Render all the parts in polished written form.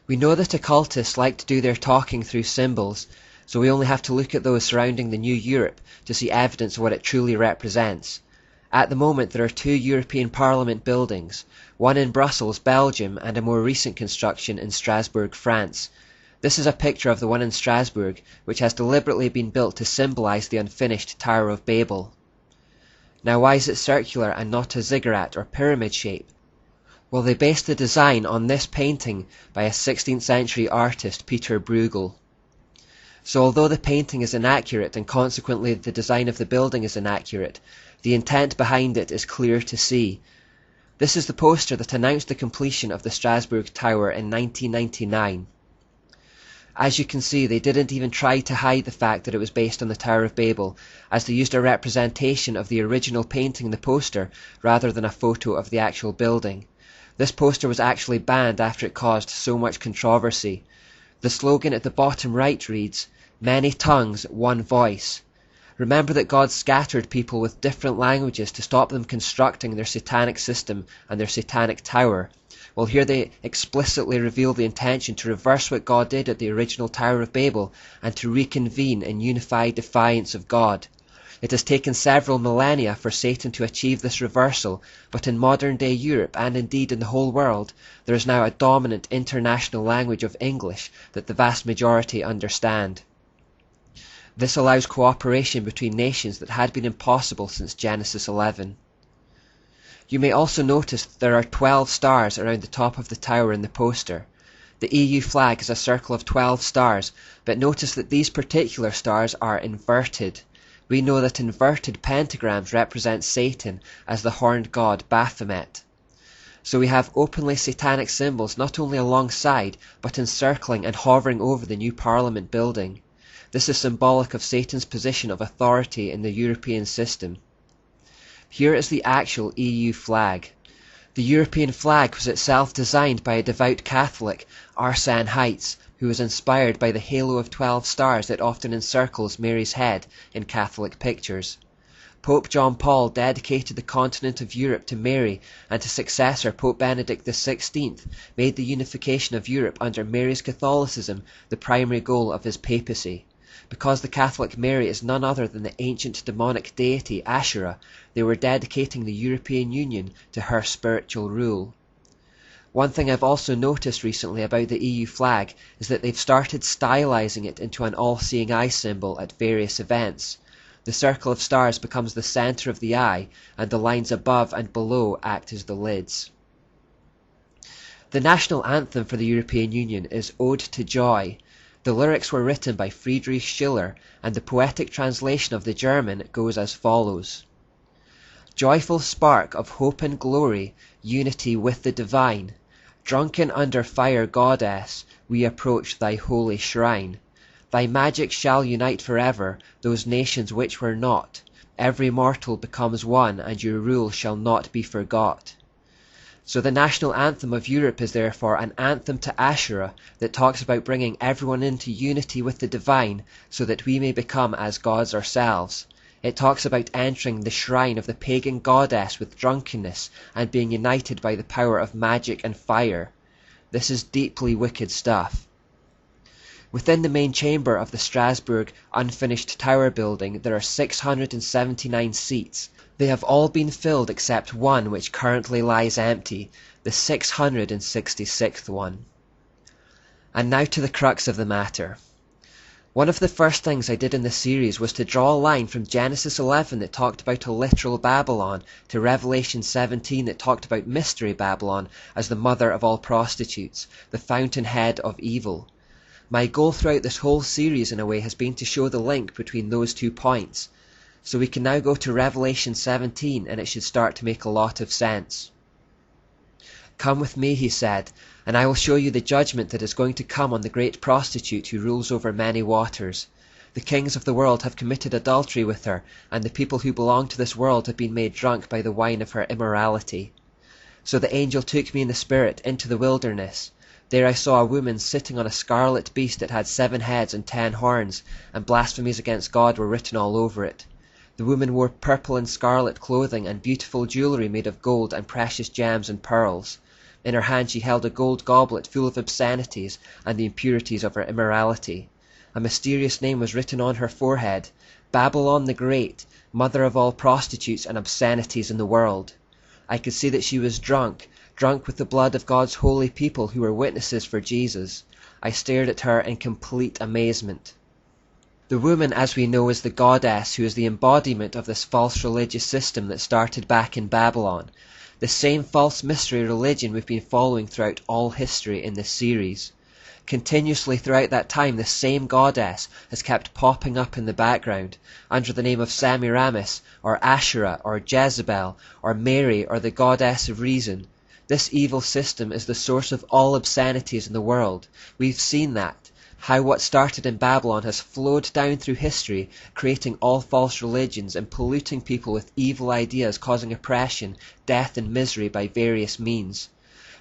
We know that occultists like to do their talking through symbols, so we only have to look at those surrounding the new Europe to see evidence of what it truly represents. At the moment there are two European Parliament buildings, one in Brussels, Belgium, and a more recent construction in Strasbourg, France. This is a picture of the one in Strasbourg, which has deliberately been built to symbolize the unfinished Tower of Babel. Now why is it circular and not a ziggurat or pyramid shape? Well, they based the design on this painting by a 16th century artist, Peter Bruegel. So although the painting is inaccurate and consequently the design of the building is inaccurate, the intent behind it is clear to see. This is the poster that announced the completion of the Strasbourg Tower in 1999. As you can see, they didn't even try to hide the fact that it was based on the Tower of Babel, as they used a representation of the original painting in the poster rather than a photo of the actual building. This poster was actually banned after it caused so much controversy. The slogan at the bottom right reads, "Many tongues, one voice." Remember that God scattered people with different languages to stop them constructing their satanic system and their satanic tower. Well, here they explicitly reveal the intention to reverse what God did at the original Tower of Babel and to reconvene in unified defiance of God. It has taken several millennia for Satan to achieve this reversal, but in modern-day Europe, and indeed in the whole world, there is now a dominant international language of English that the vast majority understand. This allows cooperation between nations that had been impossible since Genesis 11. You may also notice that there are 12 stars around the top of the tower in the poster. The EU flag is a circle of 12 stars, but notice that these particular stars are inverted. We know that inverted pentagrams represent Satan as the horned god Baphomet. So we have openly satanic symbols not only alongside, but encircling and hovering over the new Parliament building. This is symbolic of Satan's position of authority in the European system. Here is the actual EU flag. The European flag was itself designed by a devout Catholic, Arsène Heitz, who was inspired by the halo of 12 stars that often encircles Mary's head in Catholic pictures. Pope John Paul dedicated the continent of Europe to Mary, and his successor Pope Benedict XVI made the unification of Europe under Mary's Catholicism the primary goal of his papacy. Because the Catholic Mary is none other than the ancient demonic deity Asherah, they were dedicating the European Union to her spiritual rule. One thing I've also noticed recently about the EU flag is that they've started stylizing it into an all-seeing eye symbol at various events. The circle of stars becomes the center of the eye, and the lines above and below act as the lids. The national anthem for the European Union is Ode to Joy. The lyrics were written by Friedrich Schiller, and the poetic translation of the German goes as follows. Joyful spark of hope and glory, unity with the divine, drunken under fire goddess, we approach thy holy shrine. Thy magic shall unite forever those nations which were not. Every mortal becomes one, and your rule shall not be forgot. So the national anthem of Europe is therefore an anthem to Asherah that talks about bringing everyone into unity with the divine so that we may become as gods ourselves. It talks about entering the shrine of the pagan goddess with drunkenness and being united by the power of magic and fire. This is deeply wicked stuff. Within the main chamber of the Strasbourg unfinished tower building there are 679 seats. They have all been filled except one which currently lies empty, the 666th one. And now to the crux of the matter. One of the first things I did in this series was to draw a line from Genesis 11 that talked about a literal Babylon to Revelation 17 that talked about Mystery Babylon as the mother of all prostitutes, the fountainhead of evil. My goal throughout this whole series in a way has been to show the link between those 2 points. So we can now go to Revelation 17 and it should start to make a lot of sense. Come with me, he said, and I will show you the judgment that is going to come on the great prostitute who rules over many waters. The kings of the world have committed adultery with her, and the people who belong to this world have been made drunk by the wine of her immorality. So the angel took me in the spirit into the wilderness. There I saw a woman sitting on a scarlet beast that had 7 heads and 10 horns, and blasphemies against God were written all over it. The woman wore purple and scarlet clothing and beautiful jewellery made of gold and precious gems and pearls. In her hand she held a gold goblet full of obscenities and the impurities of her immorality. A mysterious name was written on her forehead: Babylon the Great, mother of all prostitutes and obscenities in the world. I could see that she was drunk with the blood of God's holy people who were witnesses for Jesus. I stared at her in complete amazement. The woman, as we know, is the goddess who is the embodiment of this false religious system that started back in Babylon. The same false mystery religion we've been following throughout all history in this series. Continuously throughout that time, the same goddess has kept popping up in the background under the name of Semiramis, or Asherah, or Jezebel, or Mary, or the goddess of reason. This evil system is the source of all obscenities in the world. We've seen that. How what started in Babylon has flowed down through history, creating all false religions and polluting people with evil ideas, causing oppression, death and misery by various means.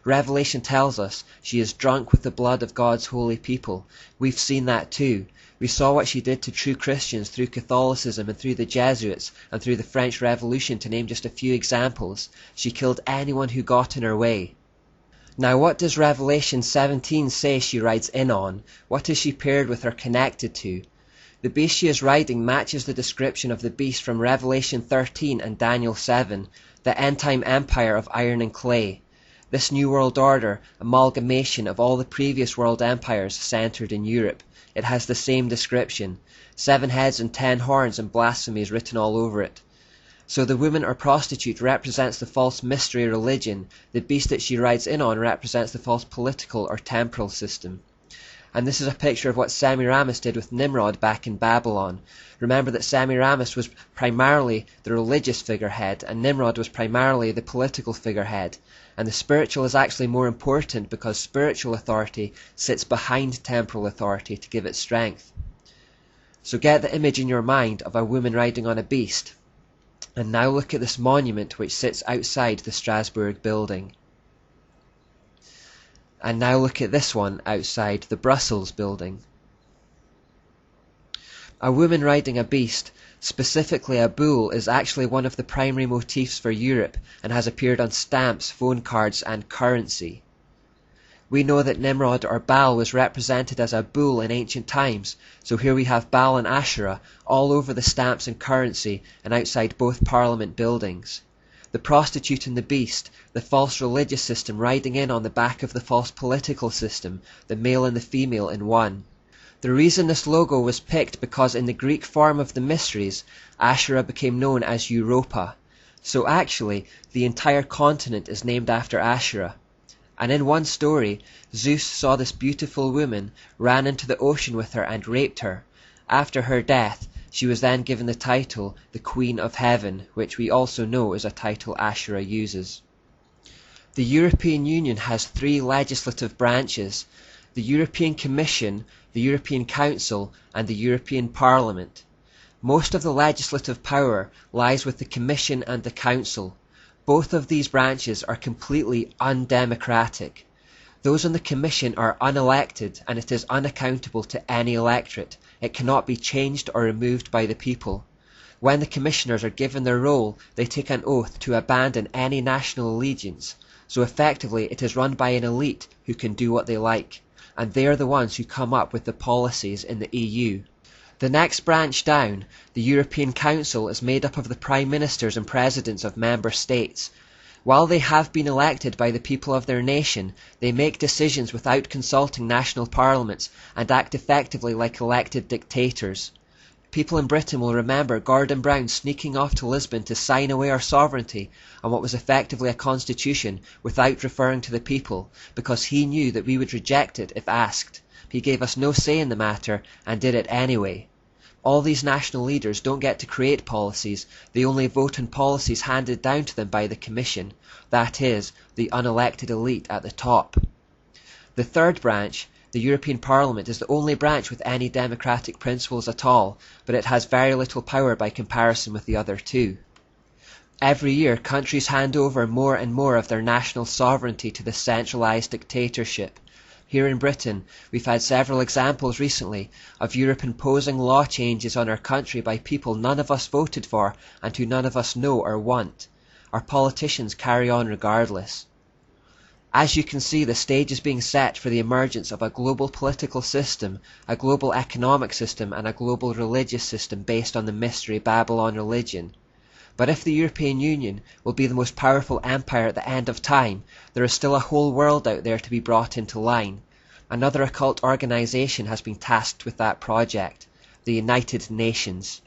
Revelation tells us she is drunk with the blood of God's holy people. We've seen that too. We saw what she did to true Christians through Catholicism and through the Jesuits and through the French Revolution, to name just a few examples. She killed anyone who got in her way. Now what does Revelation 17 say she rides in on? What is she paired with or connected to? The beast she is riding matches the description of the beast from Revelation 13 and Daniel 7, the end-time empire of iron and clay. This New World Order, amalgamation of all the previous world empires centered in Europe. It has the same description. 7 heads and 10 horns and blasphemy is written all over it. So the woman or prostitute represents the false mystery religion. The beast that she rides in on represents the false political or temporal system. And this is a picture of what Semiramis did with Nimrod back in Babylon. Remember that Semiramis was primarily the religious figurehead and Nimrod was primarily the political figurehead. And the spiritual is actually more important because spiritual authority sits behind temporal authority to give it strength. So get the image in your mind of a woman riding on a beast. And now look at this monument which sits outside the Strasbourg building. And now look at this one outside the Brussels building. A woman riding a beast, specifically a bull, is actually one of the primary motifs for Europe and has appeared on stamps, phone cards and currency. We know that Nimrod or Baal was represented as a bull in ancient times, so here we have Baal and Asherah all over the stamps and currency and outside both parliament buildings. The prostitute and the beast, the false religious system riding in on the back of the false political system, the male and the female in one. The reason this logo was picked because in the Greek form of the mysteries, Asherah became known as Europa. So actually, the entire continent is named after Asherah. And in one story, Zeus saw this beautiful woman, ran into the ocean with her and raped her. After her death, she was then given the title, the Queen of Heaven, which we also know is a title Asherah uses. The European Union has 3 legislative branches: the European Commission, the European Council, and the European Parliament. Most of the legislative power lies with the Commission and the Council. Both of these branches are completely undemocratic. Those on the Commission are unelected and it is unaccountable to any electorate. It cannot be changed or removed by the people. When the Commissioners are given their role, they take an oath to abandon any national allegiance. So effectively it is run by an elite who can do what they like. And they are the ones who come up with the policies in the EU. The next branch down, the European Council, is made up of the Prime Ministers and Presidents of Member States. While they have been elected by the people of their nation, they make decisions without consulting national parliaments and act effectively like elected dictators. People in Britain will remember Gordon Brown sneaking off to Lisbon to sign away our sovereignty on what was effectively a constitution without referring to the people, because he knew that we would reject it if asked. He gave us no say in the matter and did it anyway. All these national leaders don't get to create policies, they only vote on policies handed down to them by the Commission, that is, the unelected elite at the top. The third branch, the European Parliament, is the only branch with any democratic principles at all, but it has very little power by comparison with the other 2. Every year, countries hand over more and more of their national sovereignty to the centralised dictatorship. Here in Britain, we've had several examples recently of Europe imposing law changes on our country by people none of us voted for and who none of us know or want. Our politicians carry on regardless. As you can see, the stage is being set for the emergence of a global political system, a global economic system, and a global religious system based on the Mystery Babylon religion. But if the European Union will be the most powerful empire at the end of time, there is still a whole world out there to be brought into line. Another occult organization has been tasked with that project, the United Nations.